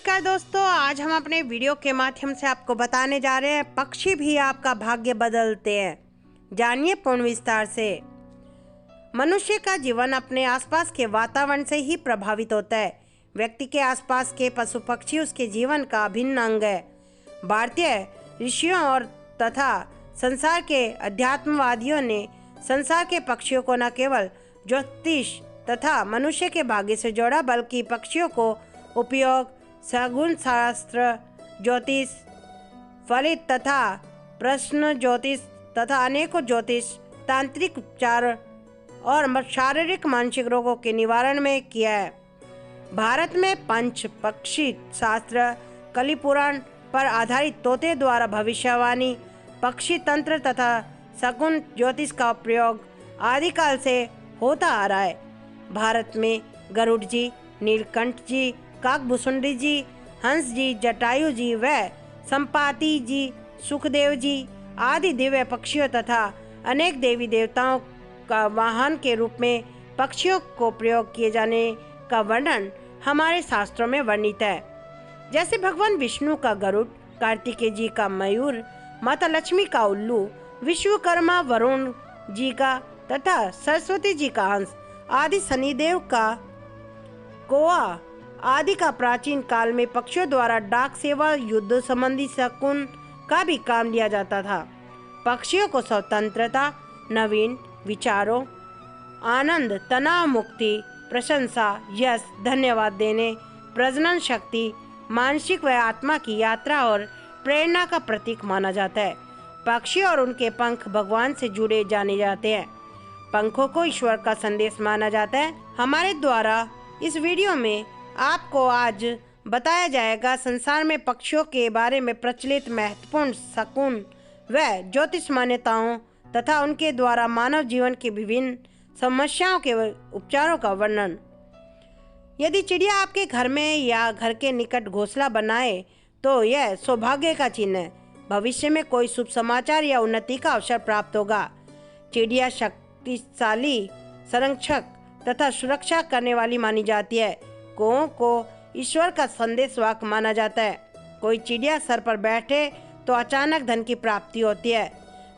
नमस्कार दोस्तों, आज हम अपने वीडियो के माध्यम से आपको बताने जा रहे हैं पक्षी भी आपका भाग्य बदलते हैं। जानिए पूर्ण विस्तार से। मनुष्य का जीवन अपने आसपास के वातावरण से ही प्रभावित होता है। व्यक्ति के आसपास के पशु पक्षी उसके जीवन का अभिन्न अंग है। भारतीय ऋषियों और तथा संसार के अध्यात्मवादियों ने संसार के पक्षियों को न केवल ज्योतिष तथा मनुष्य के भाग्य से जोड़ा, बल्कि पक्षियों को उपयोग सगुण शास्त्र, ज्योतिष, फलित तथा प्रश्न ज्योतिष तथा अनेकों ज्योतिष, तांत्रिक उपचार और शारीरिक मानसिक रोगों के निवारण में किया है। भारत में पंच पक्षी शास्त्र, कलि पुराण पर आधारित तोते द्वारा भविष्यवाणी, पक्षी तंत्र तथा सगुण ज्योतिष का प्रयोग आदिकाल से होता आ रहा है। भारत में गरुड़ जी, नीलकंठ जी, काकभूषुंडी जी, हंस जी, जटायु जी व संपाति जी, सुखदेव जी आदि दिव्य पक्षियों तथा अनेक देवी देवताओं का वाहन के रूप में पक्षियों को प्रयोग किए जाने का वर्णन हमारे शास्त्रों में वर्णित है। जैसे भगवान विष्णु का गरुड़, कार्तिकेय जी का मयूर, माता लक्ष्मी का उल्लू, विश्वकर्मा वरुण जी का तथा सरस्वती जी का हंस आदि, शनिदेव का कौआ आदि का प्राचीन काल में पक्षियों द्वारा डाक सेवा, युद्ध संबंधी शकुन का भी काम लिया जाता था। पक्षियों को स्वतंत्रता, नवीन विचारों, आनंद, तनाव मुक्ति, प्रशंसा, यश, धन्यवाद देने, प्रजनन शक्ति, मानसिक व आत्मा की यात्रा और प्रेरणा का प्रतीक माना जाता है। पक्षी और उनके पंख भगवान से जुड़े जाने जाते हैं। पंखों को ईश्वर का संदेश माना जाता है। हमारे द्वारा इस वीडियो में आपको आज बताया जाएगा संसार में पक्षियों के बारे में प्रचलित महत्वपूर्ण शकुन व ज्योतिष मान्यताओं तथा उनके द्वारा मानव जीवन की विभिन्न समस्याओं के उपचारों का वर्णन। यदि चिड़िया आपके घर में या घर के निकट घोंसला बनाए तो यह सौभाग्य का चिन्ह है। भविष्य में कोई शुभ समाचार या उन्नति का अवसर प्राप्त होगा। चिड़िया शक्तिशाली संरक्षक तथा सुरक्षा करने वाली मानी जाती है। कौओं को ईश्वर का संदेश वाक माना जाता है। कोई चिड़िया सर पर बैठे तो अचानक धन की प्राप्ति होती है।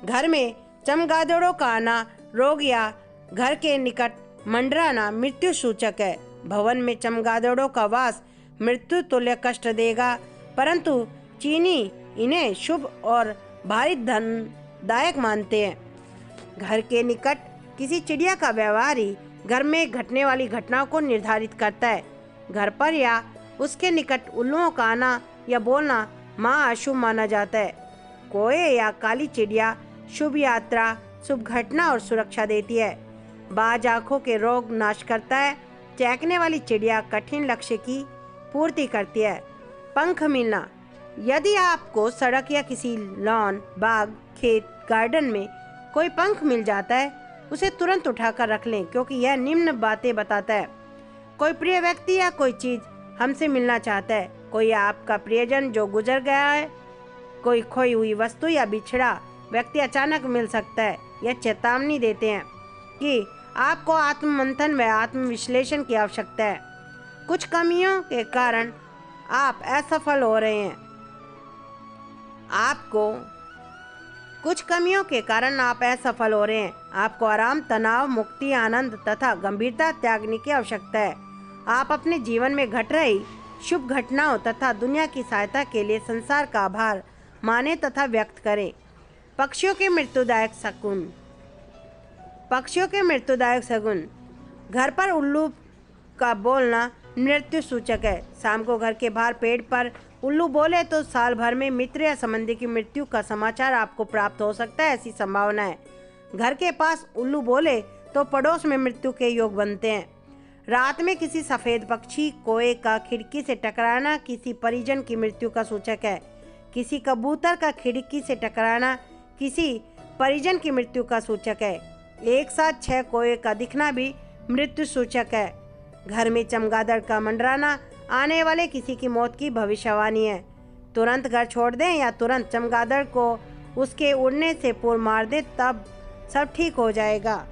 घर में चमगादड़ों का आना रोग या घर के निकट मंडराना मृत्यु सूचक है। भवन में चमगादड़ों का वास मृत्यु तुल्य कष्ट देगा, परंतु चीनी इन्हें शुभ और भारी धनदायक मानते हैं। घर के निकट किसी चिड़िया का व्यवहार ही घर में घटने वाली घटनाओं को निर्धारित करता है। घर पर या उसके निकट उल्लुओं का आना या बोलना माँ अशुभ माना जाता है। कोए या काली चिड़िया शुभ यात्रा, शुभ घटना और सुरक्षा देती है। बाज आँखों के रोग नाश करता है। चहकने वाली चिड़िया कठिन लक्ष्य की पूर्ति करती है। पंख मिलना, यदि आपको सड़क या किसी लॉन, बाग, खेत, गार्डन में कोई पंख मिल जाता है, उसे तुरंत उठाकर रख लें, क्योंकि यह निम्न बातें बताता है। कोई प्रिय व्यक्ति या कोई चीज हमसे मिलना चाहता है। कोई आपका प्रियजन जो गुजर गया है, कोई खोई हुई वस्तु या बिछड़ा व्यक्ति अचानक मिल सकता है। यह चेतावनी देते हैं कि आपको आत्ममंथन व आत्मविश्लेषण की आवश्यकता है। कुछ कमियों के कारण आप असफल हो रहे हैं। आपको आराम, तनाव मुक्ति, आनंद तथा गंभीरता त्यागने की आवश्यकता है। आप अपने जीवन में घट रही शुभ घटनाओं तथा दुनिया की सहायता के लिए संसार का आभार माने तथा व्यक्त करें। पक्षियों के मृत्युदायक शगुन। घर पर उल्लू का बोलना मृत्यु सूचक है। शाम को घर के बाहर पेड़ पर उल्लू बोले तो साल भर में मित्र या संबंधी की मृत्यु का समाचार आपको प्राप्त हो सकता है, ऐसी संभावना है। घर के पास उल्लू बोले तो पड़ोस में मृत्यु के योग बनते हैं। रात में किसी सफेद पक्षी, कोए का खिड़की से टकराना किसी परिजन की मृत्यु का सूचक है। किसी कबूतर का खिड़की से टकराना किसी परिजन की मृत्यु का सूचक है। एक साथ 6 कोए का दिखना भी मृत्यु सूचक है। घर में चमगादड़ का मंडराना आने वाले किसी की मौत की भविष्यवाणी है। तुरंत घर छोड़ दें या तुरंत चमगादड़ को उसके उड़ने से पूर्व मार दें, तब सब ठीक हो जाएगा।